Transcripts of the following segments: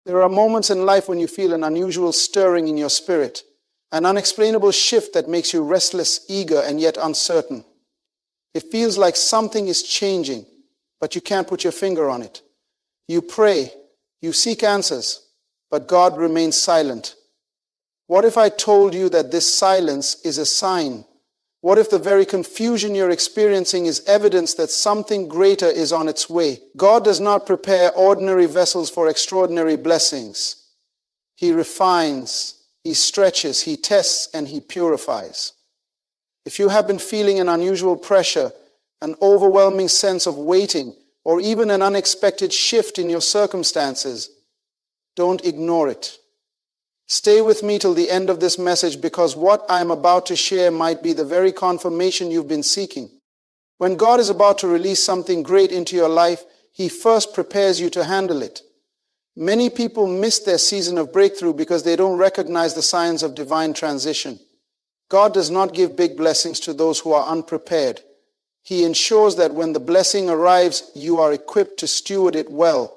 There are moments in life when you feel an unusual stirring in your spirit, an unexplainable shift that makes you restless, eager, and yet uncertain. It feels like something is changing, but you can't put your finger on it. You pray, you seek answers, but God remains silent. What if I told you that this silence is a sign? What if the very confusion you're experiencing is evidence that something greater is on its way? God does not prepare ordinary vessels for extraordinary blessings. He refines, He stretches, He tests, and He purifies. If you have been feeling an unusual pressure, an overwhelming sense of waiting, or even an unexpected shift in your circumstances, don't ignore it. Stay with me till the end of this message, because what I am about to share might be the very confirmation you've been seeking. When God is about to release something great into your life, He first prepares you to handle it. Many people miss their season of breakthrough because they don't recognize the signs of divine transition. God does not give big blessings to those who are unprepared. He ensures that when the blessing arrives, you are equipped to steward it well.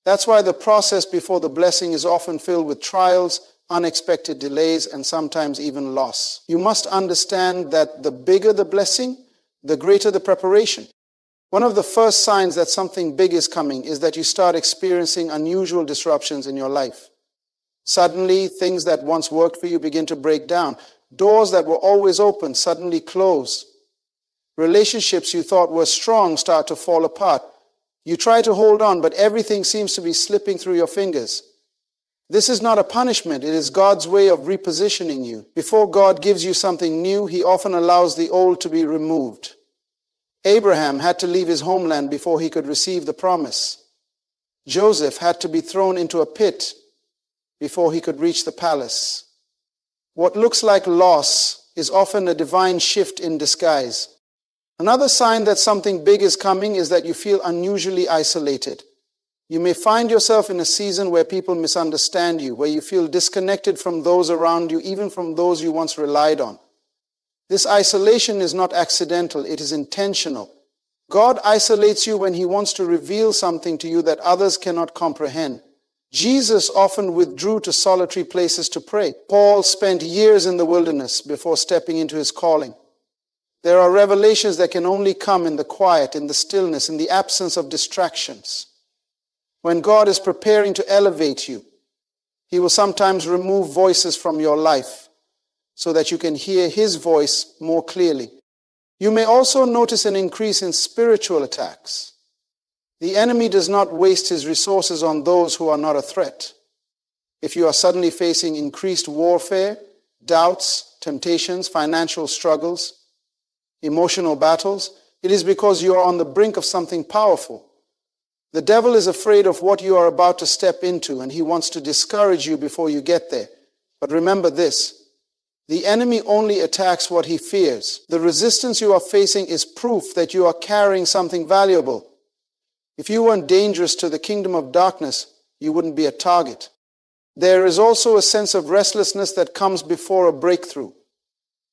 That's why the process before the blessing is often filled with trials, unexpected delays, and sometimes even loss. You must understand that the bigger the blessing, the greater the preparation. One of the first signs that something big is coming is that you start experiencing unusual disruptions in your life. Suddenly, things that once worked for you begin to break down. Doors that were always open suddenly close. Relationships you thought were strong start to fall apart. You try to hold on, but everything seems to be slipping through your fingers. This is not a punishment. It is God's way of repositioning you. Before God gives you something new, He often allows the old to be removed. Abraham had to leave his homeland before he could receive the promise. Joseph had to be thrown into a pit before he could reach the palace. What looks like loss is often a divine shift in disguise. Another sign that something big is coming is that you feel unusually isolated. You may find yourself in a season where people misunderstand you, where you feel disconnected from those around you, even from those you once relied on. This isolation is not accidental, it is intentional. God isolates you when He wants to reveal something to you that others cannot comprehend. Jesus often withdrew to solitary places to pray. Paul spent years in the wilderness before stepping into his calling. There are revelations that can only come in the quiet, in the stillness, in the absence of distractions. When God is preparing to elevate you, He will sometimes remove voices from your life so that you can hear His voice more clearly. You may also notice an increase in spiritual attacks. The enemy does not waste his resources on those who are not a threat. If you are suddenly facing increased warfare, doubts, temptations, financial struggles, emotional battles, it is because you are on the brink of something powerful. The devil is afraid of what you are about to step into, and he wants to discourage you before you get there. But remember this, the enemy only attacks what he fears. The resistance you are facing is proof that you are carrying something valuable. If you weren't dangerous to the kingdom of darkness, you wouldn't be a target. There is also a sense of restlessness that comes before a breakthrough.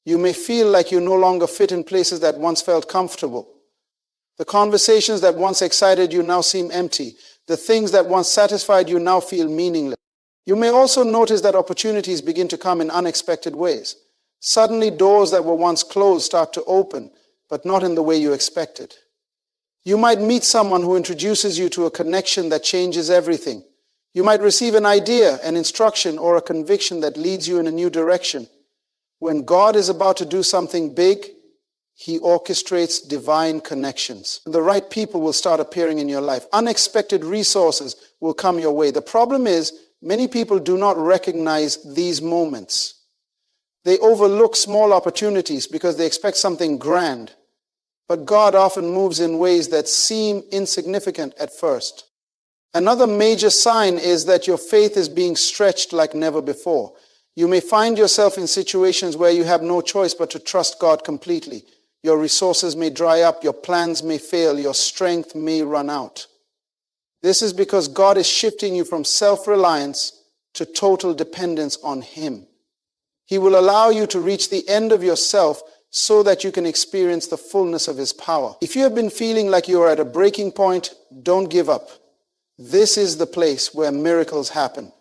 You may feel like you no longer fit in places that once felt comfortable. The conversations that once excited you now seem empty. The things that once satisfied you now feel meaningless. You may also notice that opportunities begin to come in unexpected ways. Suddenly, doors that were once closed start to open, but not in the way you expected. You might meet someone who introduces you to a connection that changes everything. You might receive an idea, an instruction, or a conviction that leads you in a new direction. When God is about to do something big, He orchestrates divine connections. The right people will start appearing in your life. Unexpected resources will come your way. The problem is, many people do not recognize these moments. They overlook small opportunities because they expect something grand. But God often moves in ways that seem insignificant at first. Another major sign is that your faith is being stretched like never before. You may find yourself in situations where you have no choice but to trust God completely. Your resources may dry up, your plans may fail, your strength may run out. This is because God is shifting you from self-reliance to total dependence on Him. He will allow you to reach the end of yourself so that you can experience the fullness of His power. If you have been feeling like you are at a breaking point, don't give up. This is the place where miracles happen.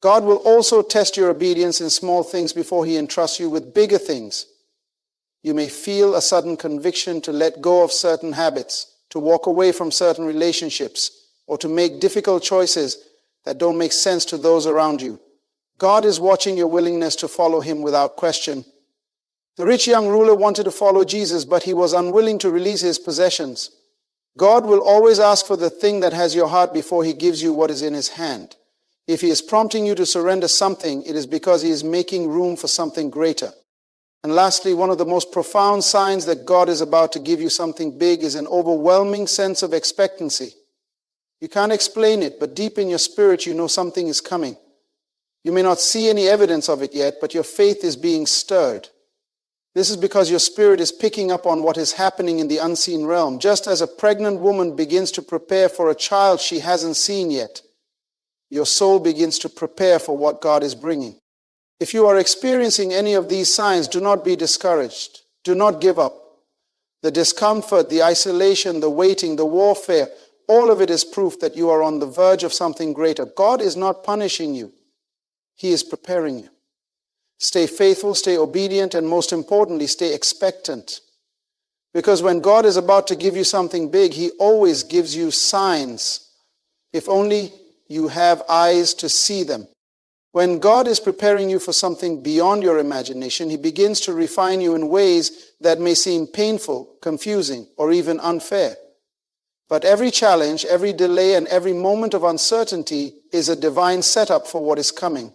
God will also test your obedience in small things before he entrusts you with bigger things. You may feel a sudden conviction to let go of certain habits, to walk away from certain relationships, or to make difficult choices that don't make sense to those around you. God is watching your willingness to follow him without question. The rich young ruler wanted to follow Jesus, but he was unwilling to release his possessions. God will always ask for the thing that has your heart before he gives you what is in his hand. If he is prompting you to surrender something, it is because he is making room for something greater. And lastly, one of the most profound signs that God is about to give you something big is an overwhelming sense of expectancy. You can't explain it, but deep in your spirit, you know something is coming. You may not see any evidence of it yet, but your faith is being stirred. This is because your spirit is picking up on what is happening in the unseen realm. Just as a pregnant woman begins to prepare for a child she hasn't seen yet, your soul begins to prepare for what God is bringing. If you are experiencing any of these signs, do not be discouraged. Do not give up. The discomfort, the isolation, the waiting, the warfare, all of it is proof that you are on the verge of something greater. God is not punishing you. He is preparing you. Stay faithful, stay obedient, and most importantly, stay expectant. Because when God is about to give you something big, he always gives you signs. If only you have eyes to see them. When God is preparing you for something beyond your imagination, he begins to refine you in ways that may seem painful, confusing, or even unfair. But every challenge, every delay, and every moment of uncertainty is a divine setup for what is coming.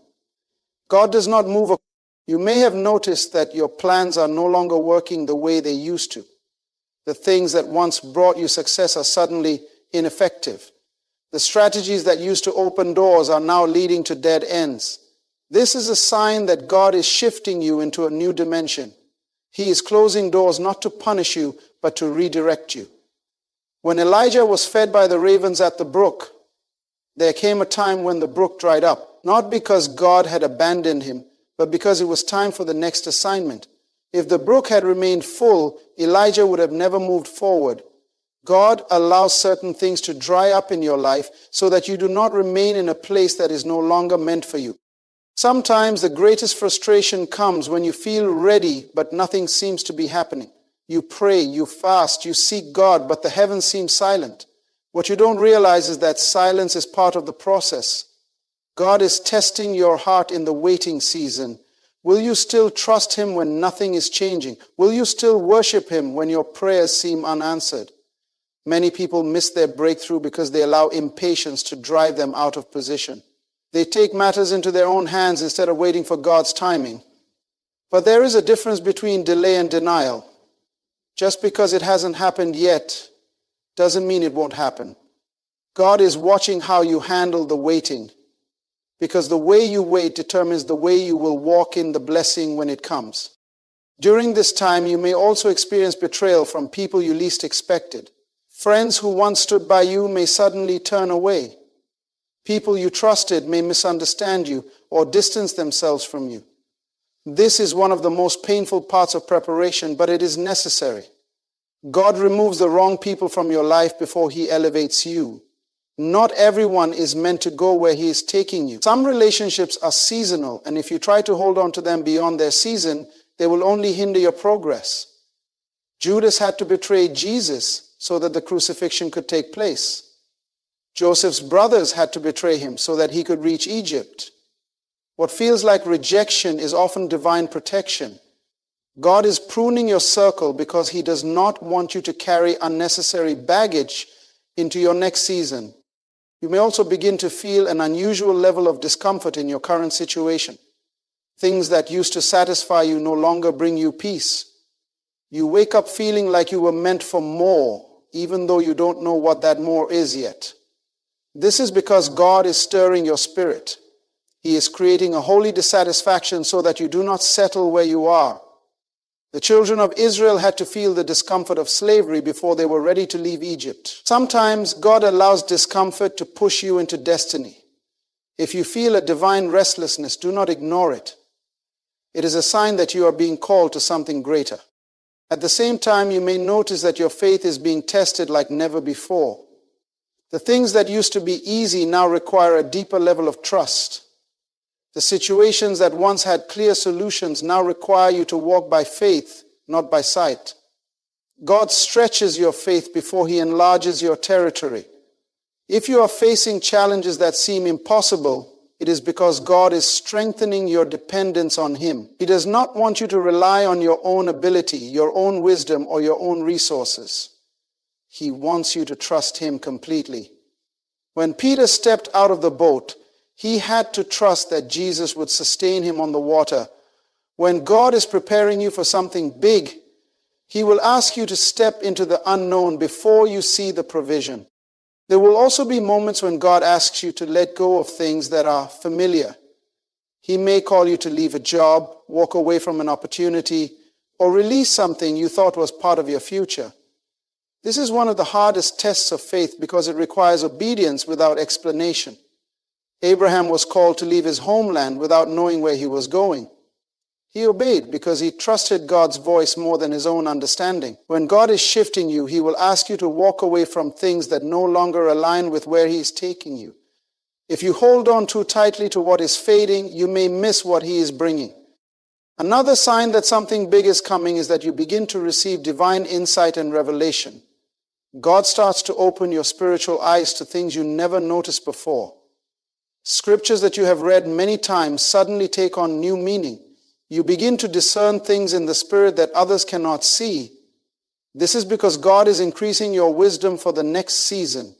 God does not move. You may have noticed that your plans are no longer working the way they used to. The things that once brought you success are suddenly ineffective. The strategies that used to open doors are now leading to dead ends. This is a sign that God is shifting you into a new dimension. He is closing doors not to punish you, but to redirect you. When Elijah was fed by the ravens at the brook, there came a time when the brook dried up, not because God had abandoned him, but because it was time for the next assignment. If the brook had remained full, Elijah would have never moved forward. God allows certain things to dry up in your life so that you do not remain in a place that is no longer meant for you. Sometimes the greatest frustration comes when you feel ready, but nothing seems to be happening. You pray, you fast, you seek God, but the heavens seem silent. What you don't realize is that silence is part of the process. God is testing your heart in the waiting season. Will you still trust him when nothing is changing? Will you still worship him when your prayers seem unanswered? Many people miss their breakthrough because they allow impatience to drive them out of position. They take matters into their own hands instead of waiting for God's timing. But there is a difference between delay and denial. Just because it hasn't happened yet doesn't mean it won't happen. God is watching how you handle the waiting, because the way you wait determines the way you will walk in the blessing when it comes. During this time, you may also experience betrayal from people you least expected. Friends who once stood by you may suddenly turn away. People you trusted may misunderstand you or distance themselves from you. This is one of the most painful parts of preparation, but it is necessary. God removes the wrong people from your life before he elevates you. Not everyone is meant to go where he is taking you. Some relationships are seasonal, and if you try to hold on to them beyond their season, they will only hinder your progress. Judas had to betray Jesus so that the crucifixion could take place. Joseph's brothers had to betray him so that he could reach Egypt. What feels like rejection is often divine protection. God is pruning your circle because he does not want you to carry unnecessary baggage into your next season. You may also begin to feel an unusual level of discomfort in your current situation. Things that used to satisfy you no longer bring you peace. You wake up feeling like you were meant for more, even though you don't know what that more is yet. This is because God is stirring your spirit. He is creating a holy dissatisfaction so that you do not settle where you are. The children of Israel had to feel the discomfort of slavery before they were ready to leave Egypt. Sometimes God allows discomfort to push you into destiny. If you feel a divine restlessness, do not ignore it. It is a sign that you are being called to something greater. At the same time, you may notice that your faith is being tested like never before. The things that used to be easy now require a deeper level of trust. The situations that once had clear solutions now require you to walk by faith, not by sight. God stretches your faith before He enlarges your territory. If you are facing challenges that seem impossible, it is because God is strengthening your dependence on Him. He does not want you to rely on your own ability, your own wisdom, or your own resources. He wants you to trust Him completely. When Peter stepped out of the boat, he had to trust that Jesus would sustain him on the water. When God is preparing you for something big, He will ask you to step into the unknown before you see the provision. There will also be moments when God asks you to let go of things that are familiar. He may call you to leave a job, walk away from an opportunity, or release something you thought was part of your future. This is one of the hardest tests of faith because it requires obedience without explanation. Abraham was called to leave his homeland without knowing where he was going. He obeyed because he trusted God's voice more than his own understanding. When God is shifting you, He will ask you to walk away from things that no longer align with where He is taking you. If you hold on too tightly to what is fading, you may miss what He is bringing. Another sign that something big is coming is that you begin to receive divine insight and revelation. God starts to open your spiritual eyes to things you never noticed before. Scriptures that you have read many times suddenly take on new meaning. You begin to discern things in the Spirit that others cannot see. This is because God is increasing your wisdom for the next season.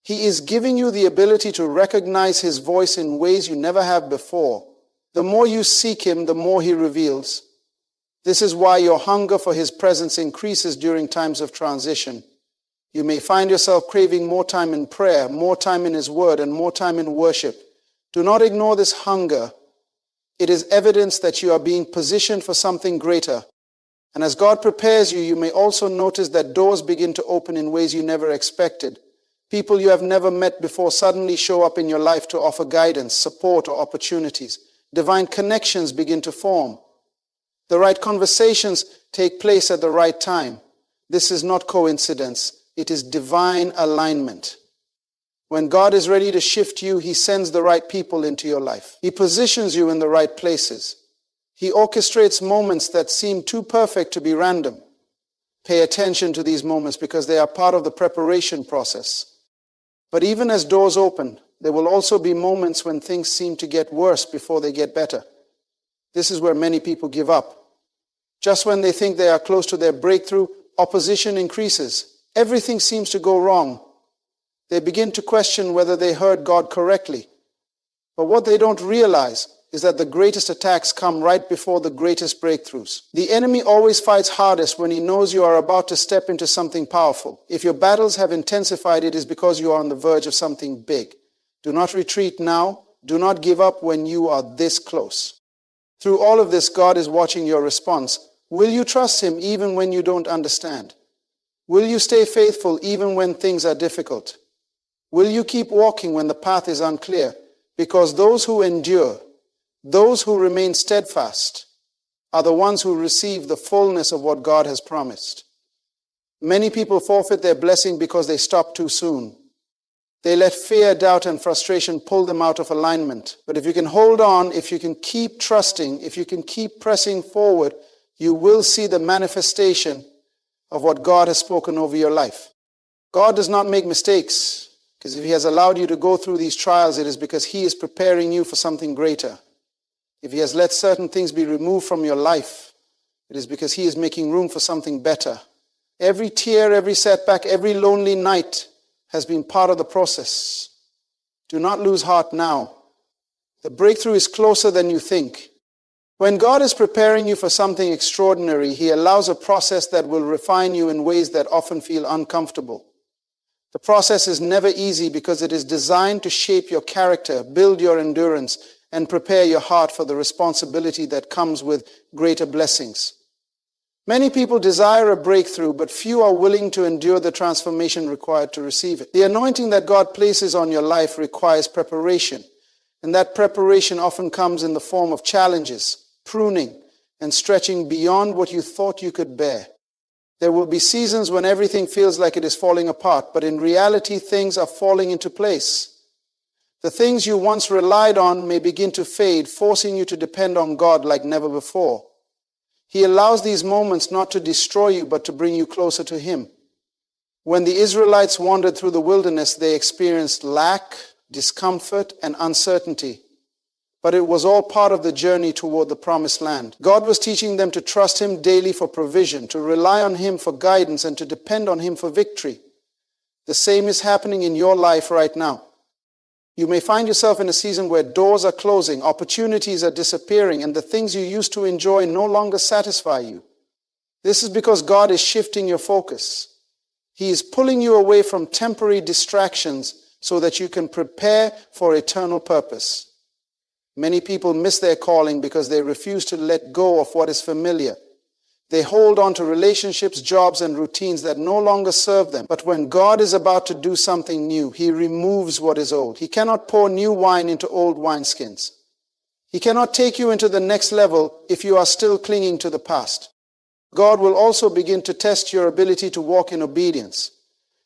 He is giving you the ability to recognize His voice in ways you never have before. The more you seek Him, the more He reveals. This is why your hunger for His presence increases during times of transition. You may find yourself craving more time in prayer, more time in His Word, and more time in worship. Do not ignore this hunger. It is evidence that you are being positioned for something greater. And as God prepares you, you may also notice that doors begin to open in ways you never expected. People you have never met before suddenly show up in your life to offer guidance, support, or opportunities. Divine connections begin to form. The right conversations take place at the right time. This is not coincidence. It is divine alignment. When God is ready to shift you, He sends the right people into your life. He positions you in the right places. He orchestrates moments that seem too perfect to be random. Pay attention to these moments because they are part of the preparation process. But even as doors open, there will also be moments when things seem to get worse before they get better. This is where many people give up. Just when they think they are close to their breakthrough, opposition increases. Everything seems to go wrong. They begin to question whether they heard God correctly. But what they don't realize is that the greatest attacks come right before the greatest breakthroughs. The enemy always fights hardest when he knows you are about to step into something powerful. If your battles have intensified, it is because you are on the verge of something big. Do not retreat now. Do not give up when you are this close. Through all of this, God is watching your response. Will you trust Him even when you don't understand? Will you stay faithful even when things are difficult? Will you keep walking when the path is unclear? Because those who endure, those who remain steadfast, are the ones who receive the fullness of what God has promised. Many people forfeit their blessing because they stop too soon. They let fear, doubt, and frustration pull them out of alignment. But if you can hold on, if you can keep trusting, if you can keep pressing forward, you will see the manifestation of what God has spoken over your life. God does not make mistakes. Because if He has allowed you to go through these trials, it is because He is preparing you for something greater. If He has let certain things be removed from your life, it is because He is making room for something better. Every tear, every setback, every lonely night has been part of the process. Do not lose heart now. The breakthrough is closer than you think. When God is preparing you for something extraordinary, He allows a process that will refine you in ways that often feel uncomfortable. The process is never easy because it is designed to shape your character, build your endurance, and prepare your heart for the responsibility that comes with greater blessings. Many people desire a breakthrough, but few are willing to endure the transformation required to receive it. The anointing that God places on your life requires preparation, and that preparation often comes in the form of challenges, pruning, and stretching beyond what you thought you could bear. There will be seasons when everything feels like it is falling apart, but in reality, things are falling into place. The things you once relied on may begin to fade, forcing you to depend on God like never before. He allows these moments not to destroy you, but to bring you closer to Him. When the Israelites wandered through the wilderness, they experienced lack, discomfort, and uncertainty. But it was all part of the journey toward the promised land. God was teaching them to trust Him daily for provision, to rely on Him for guidance, and to depend on Him for victory. The same is happening in your life right now. You may find yourself in a season where doors are closing, opportunities are disappearing, and the things you used to enjoy no longer satisfy you. This is because God is shifting your focus. He is pulling you away from temporary distractions so that you can prepare for eternal purpose. Many people miss their calling because they refuse to let go of what is familiar. They hold on to relationships, jobs, and routines that no longer serve them. But when God is about to do something new, He removes what is old. He cannot pour new wine into old wineskins. He cannot take you into the next level if you are still clinging to the past. God will also begin to test your ability to walk in obedience.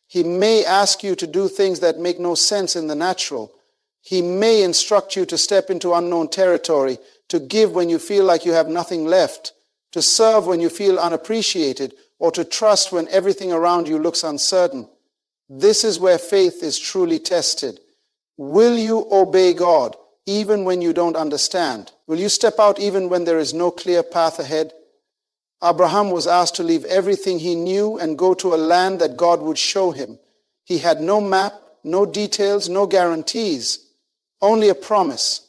He may ask you to do things that make no sense in the natural. He may instruct you to step into unknown territory, to give when you feel like you have nothing left, to serve when you feel unappreciated, or to trust when everything around you looks uncertain. This is where faith is truly tested. Will you obey God even when you don't understand? Will you step out even when there is no clear path ahead? Abraham was asked to leave everything he knew and go to a land that God would show him. He had no map, no details, no guarantees. Only a promise.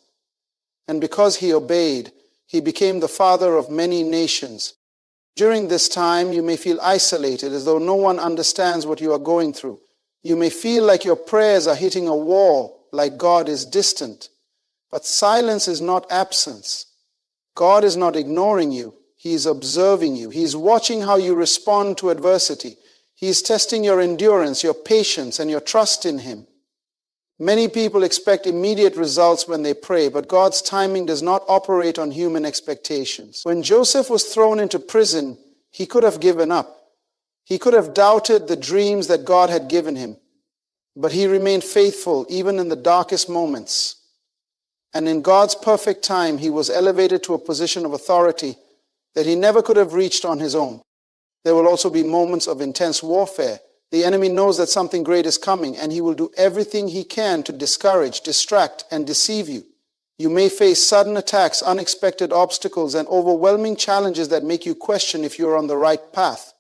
And because he obeyed, he became the father of many nations. During this time, you may feel isolated, as though no one understands what you are going through. You may feel like your prayers are hitting a wall, like God is distant. But silence is not absence. God is not ignoring you. He is observing you. He is watching how you respond to adversity. He is testing your endurance, your patience, and your trust in Him. Many people expect immediate results when they pray, but God's timing does not operate on human expectations. When Joseph was thrown into prison, he could have given up. He could have doubted the dreams that God had given him, but he remained faithful even in the darkest moments. And in God's perfect time, he was elevated to a position of authority that he never could have reached on his own. There will also be moments of intense warfare. The enemy knows that something great is coming, and he will do everything he can to discourage, distract, and deceive you. You may face sudden attacks, unexpected obstacles, and overwhelming challenges that make you question if you are on the right path.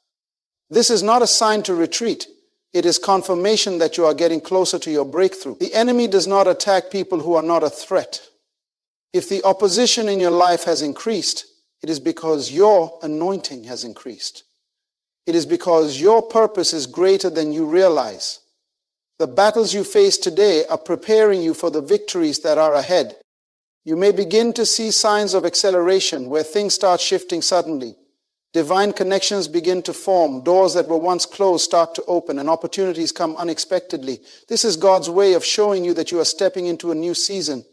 This is not a sign to retreat. It is confirmation that you are getting closer to your breakthrough. The enemy does not attack people who are not a threat. If the opposition in your life has increased, it is because your anointing has increased. It is because your purpose is greater than you realize. The battles you face today are preparing you for the victories that are ahead. You may begin to see signs of acceleration where things start shifting suddenly. Divine connections begin to form. Doors that were once closed start to open, and opportunities come unexpectedly. This is God's way of showing you that you are stepping into a new season.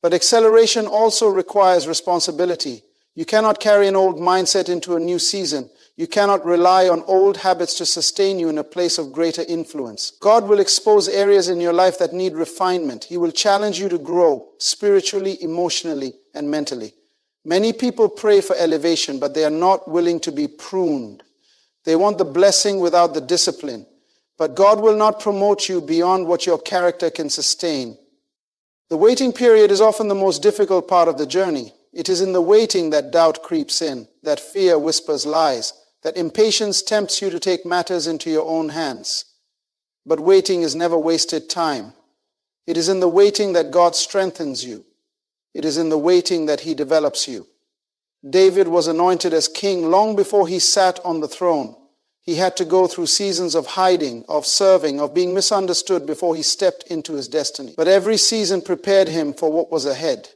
But acceleration also requires responsibility. You cannot carry an old mindset into a new season. You cannot rely on old habits to sustain you in a place of greater influence. God will expose areas in your life that need refinement. He will challenge you to grow spiritually, emotionally, and mentally. Many people pray for elevation, but they are not willing to be pruned. They want the blessing without the discipline. But God will not promote you beyond what your character can sustain. The waiting period is often the most difficult part of the journey. It is in the waiting that doubt creeps in, that fear whispers lies, that impatience tempts you to take matters into your own hands. But waiting is never wasted time. It is in the waiting that God strengthens you. It is in the waiting that He develops you. David was anointed as king long before he sat on the throne. He had to go through seasons of hiding, of serving, of being misunderstood before he stepped into his destiny. But every season prepared him for what was ahead.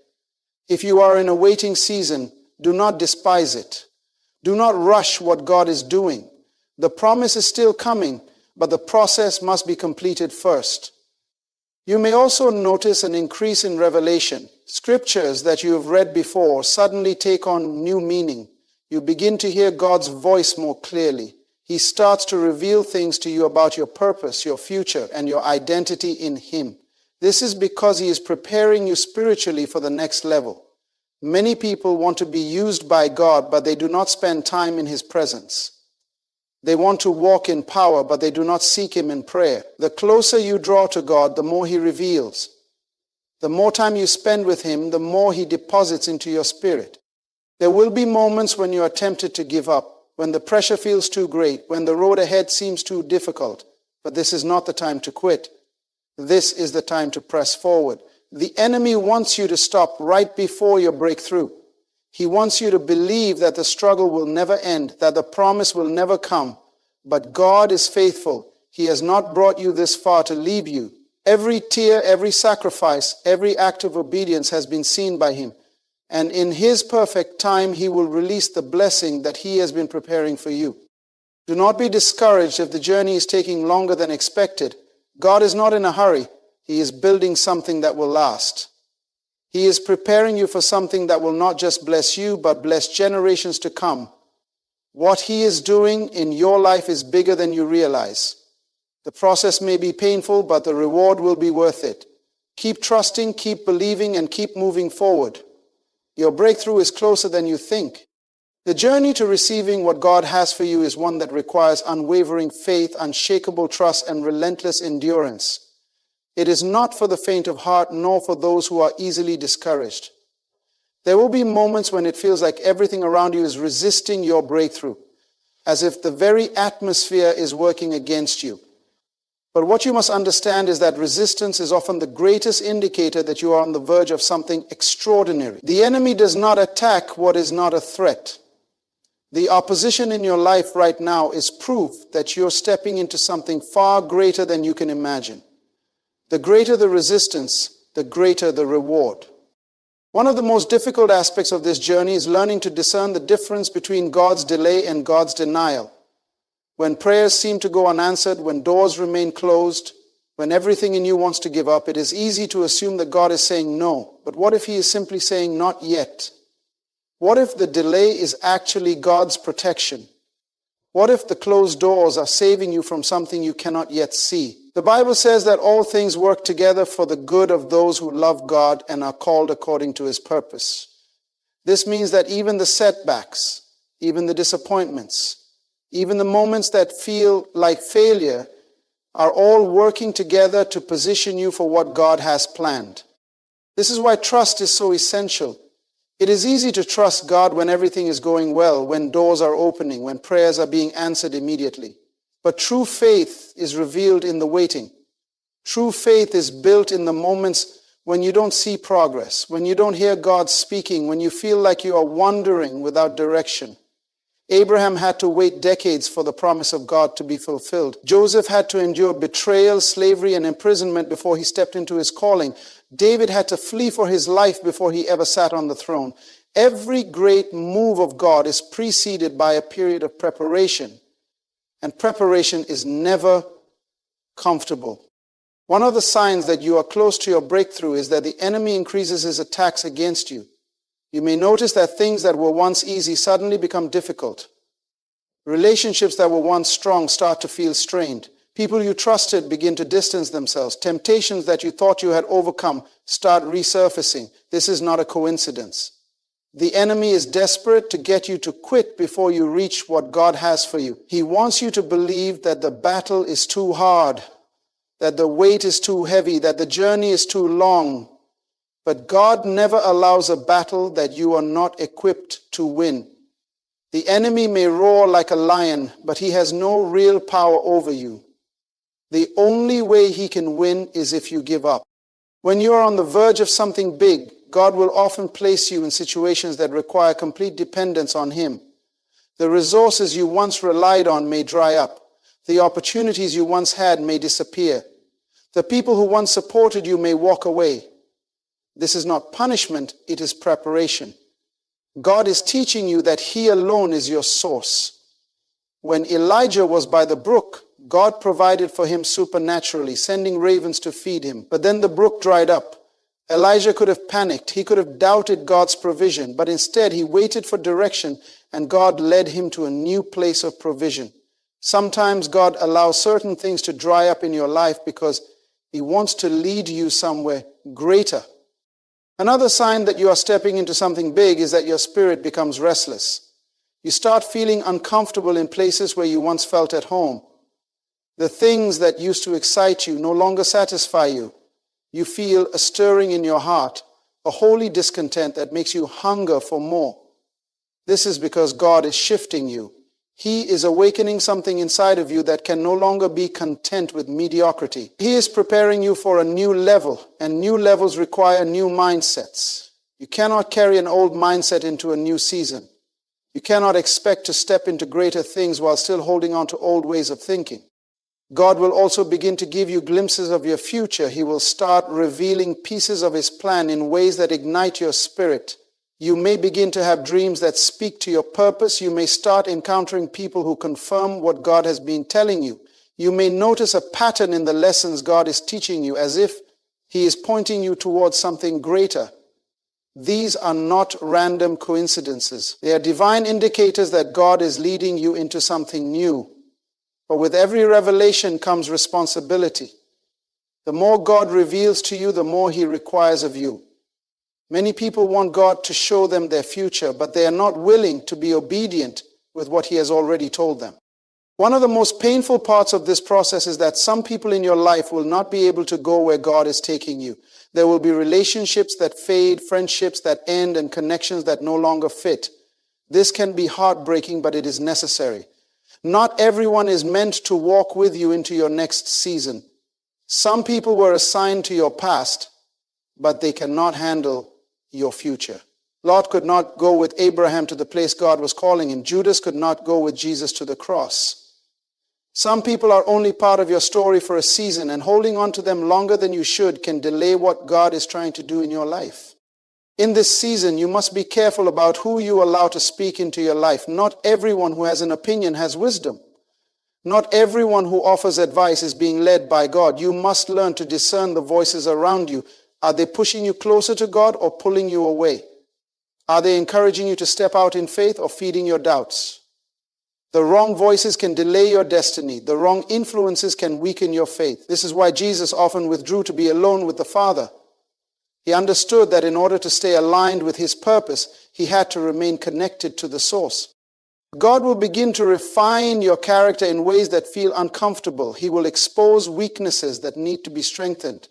If you are in a waiting season, do not despise it. Do not rush what God is doing. The promise is still coming, but the process must be completed first. You may also notice an increase in revelation. Scriptures that you have read before suddenly take on new meaning. You begin to hear God's voice more clearly. He starts to reveal things to you about your purpose, your future, and your identity in Him. This is because He is preparing you spiritually for the next level. Many people want to be used by God, but they do not spend time in His presence. They want to walk in power, but they do not seek Him in prayer. The closer you draw to God, the more He reveals. The more time you spend with Him, the more He deposits into your spirit. There will be moments when you are tempted to give up, when the pressure feels too great, when the road ahead seems too difficult. But this is not the time to quit. This is the time to press forward. The enemy wants you to stop right before your breakthrough. He wants you to believe that the struggle will never end, that the promise will never come. But God is faithful. He has not brought you this far to leave you. Every tear, every sacrifice, every act of obedience has been seen by Him. And in His perfect time, He will release the blessing that He has been preparing for you. Do not be discouraged if the journey is taking longer than expected. God is not in a hurry. He is building something that will last. He is preparing you for something that will not just bless you, but bless generations to come. What He is doing in your life is bigger than you realize. The process may be painful, but the reward will be worth it. Keep trusting, keep believing, and keep moving forward. Your breakthrough is closer than you think. The journey to receiving what God has for you is one that requires unwavering faith, unshakable trust, and relentless endurance. It is not for the faint of heart, nor for those who are easily discouraged. There will be moments when it feels like everything around you is resisting your breakthrough, as if the very atmosphere is working against you. But what you must understand is that resistance is often the greatest indicator that you are on the verge of something extraordinary. The enemy does not attack what is not a threat. The opposition in your life right now is proof that you're stepping into something far greater than you can imagine. The greater the resistance, the greater the reward. One of the most difficult aspects of this journey is learning to discern the difference between God's delay and God's denial. When prayers seem to go unanswered, when doors remain closed, when everything in you wants to give up, it is easy to assume that God is saying no. But what if He is simply saying not yet? What if the delay is actually God's protection? What if the closed doors are saving you from something you cannot yet see? The Bible says that all things work together for the good of those who love God and are called according to His purpose. This means that even the setbacks, even the disappointments, even the moments that feel like failure are all working together to position you for what God has planned. This is why trust is so essential. It is easy to trust God when everything is going well, when doors are opening, when prayers are being answered immediately. But true faith is revealed in the waiting. True faith is built in the moments when you don't see progress, when you don't hear God speaking, when you feel like you are wandering without direction. Abraham had to wait decades for the promise of God to be fulfilled. Joseph had to endure betrayal, slavery, and imprisonment before he stepped into his calling. David had to flee for his life before he ever sat on the throne. Every great move of God is preceded by a period of preparation. And preparation is never comfortable. One of the signs that you are close to your breakthrough is that the enemy increases his attacks against you. You may notice that things that were once easy suddenly become difficult. Relationships that were once strong start to feel strained. People you trusted begin to distance themselves. Temptations that you thought you had overcome start resurfacing. This is not a coincidence. The enemy is desperate to get you to quit before you reach what God has for you. He wants you to believe that the battle is too hard, that the weight is too heavy, that the journey is too long. But God never allows a battle that you are not equipped to win. The enemy may roar like a lion, but he has no real power over you. The only way he can win is if you give up. When you are on the verge of something big, God will often place you in situations that require complete dependence on Him. The resources you once relied on may dry up. The opportunities you once had may disappear. The people who once supported you may walk away. This is not punishment, it is preparation. God is teaching you that He alone is your source. When Elijah was by the brook, God provided for him supernaturally, sending ravens to feed him. But then the brook dried up. Elijah could have panicked. He could have doubted God's provision, but instead he waited for direction, and God led him to a new place of provision. Sometimes God allows certain things to dry up in your life because He wants to lead you somewhere greater. Another sign that you are stepping into something big is that your spirit becomes restless. You start feeling uncomfortable in places where you once felt at home. The things that used to excite you no longer satisfy you. You feel a stirring in your heart, a holy discontent that makes you hunger for more. This is because God is shifting you. He is awakening something inside of you that can no longer be content with mediocrity. He is preparing you for a new level, and new levels require new mindsets. You cannot carry an old mindset into a new season. You cannot expect to step into greater things while still holding on to old ways of thinking. God will also begin to give you glimpses of your future. He will start revealing pieces of His plan in ways that ignite your spirit. You may begin to have dreams that speak to your purpose. You may start encountering people who confirm what God has been telling you. You may notice a pattern in the lessons God is teaching you, as if He is pointing you towards something greater. These are not random coincidences. They are divine indicators that God is leading you into something new. But with every revelation comes responsibility. The more God reveals to you, the more He requires of you. Many people want God to show them their future, but they are not willing to be obedient with what He has already told them. One of the most painful parts of this process is that some people in your life will not be able to go where God is taking you. There will be relationships that fade, friendships that end, and connections that no longer fit. This can be heartbreaking, but it is necessary. Not everyone is meant to walk with you into your next season. Some people were assigned to your past, but they cannot handle your future. Lot could not go with Abraham to the place God was calling him. Judas could not go with Jesus to the cross. Some people are only part of your story for a season, and holding on to them longer than you should can delay what God is trying to do in your life. In this season, you must be careful about who you allow to speak into your life. Not everyone who has an opinion has wisdom. Not everyone who offers advice is being led by God. You must learn to discern the voices around you. Are they pushing you closer to God or pulling you away? Are they encouraging you to step out in faith or feeding your doubts? The wrong voices can delay your destiny. The wrong influences can weaken your faith. This is why Jesus often withdrew to be alone with the Father. He understood that in order to stay aligned with His purpose, He had to remain connected to the source. God will begin to refine your character in ways that feel uncomfortable. He will expose weaknesses that need to be strengthened.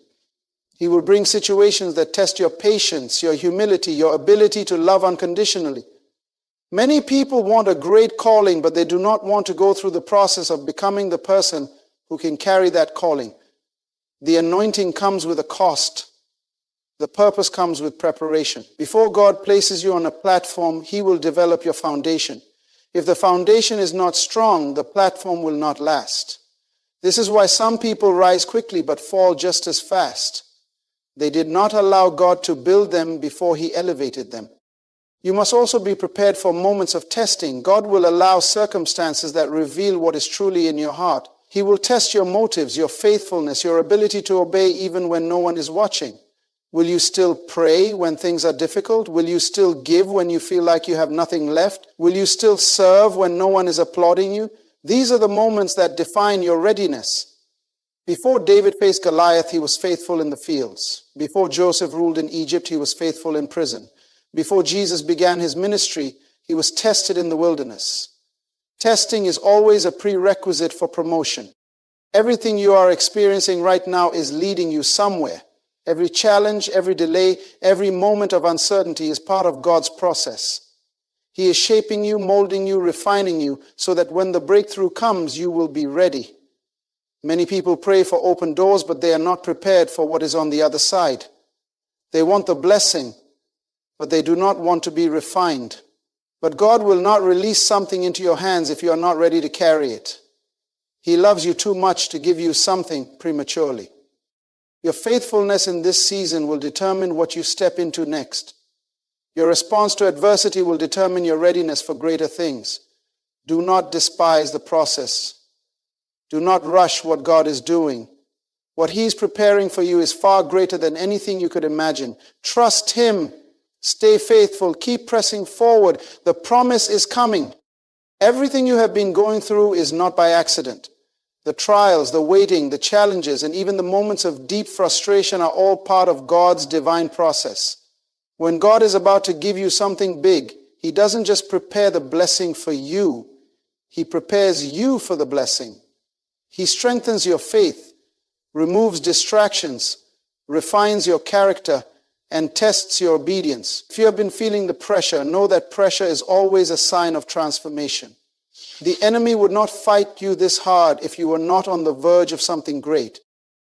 He will bring situations that test your patience, your humility, your ability to love unconditionally. Many people want a great calling, but they do not want to go through the process of becoming the person who can carry that calling. The anointing comes with a cost. The purpose comes with preparation. Before God places you on a platform, He will develop your foundation. If the foundation is not strong, the platform will not last. This is why some people rise quickly but fall just as fast. They did not allow God to build them before He elevated them. You must also be prepared for moments of testing. God will allow circumstances that reveal what is truly in your heart. He will test your motives, your faithfulness, your ability to obey even when no one is watching. Will you still pray when things are difficult? Will you still give when you feel like you have nothing left? Will you still serve when no one is applauding you? These are the moments that define your readiness. Before David faced Goliath, he was faithful in the fields. Before Joseph ruled in Egypt, he was faithful in prison. Before Jesus began his ministry, he was tested in the wilderness. Testing is always a prerequisite for promotion. Everything you are experiencing right now is leading you somewhere. Every challenge, every delay, every moment of uncertainty is part of God's process. He is shaping you, molding you, refining you, so that when the breakthrough comes, you will be ready. Many people pray for open doors, but they are not prepared for what is on the other side. They want the blessing, but they do not want to be refined. But God will not release something into your hands if you are not ready to carry it. He loves you too much to give you something prematurely. Your faithfulness in this season will determine what you step into next. Your response to adversity will determine your readiness for greater things. Do not despise the process. Do not rush what God is doing. What He's preparing for you is far greater than anything you could imagine. Trust Him. Stay faithful. Keep pressing forward. The promise is coming. Everything you have been going through is not by accident. The trials, the waiting, the challenges, and even the moments of deep frustration are all part of God's divine process. When God is about to give you something big, He doesn't just prepare the blessing for you. He prepares you for the blessing. He strengthens your faith, removes distractions, refines your character, and tests your obedience. If you have been feeling the pressure, know that pressure is always a sign of transformation. The enemy would not fight you this hard if you were not on the verge of something great.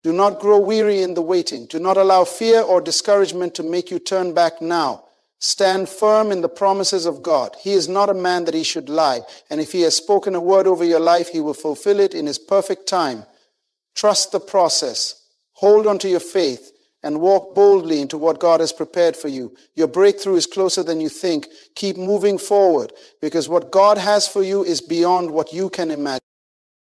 Do not grow weary in the waiting. Do not allow fear or discouragement to make you turn back now. Stand firm in the promises of God. He is not a man that He should lie, and if He has spoken a word over your life, He will fulfill it in His perfect time. Trust the process. Hold on to your faith and walk boldly into what God has prepared for you. Your breakthrough is closer than you think. Keep moving forward, because what God has for you is beyond what you can imagine.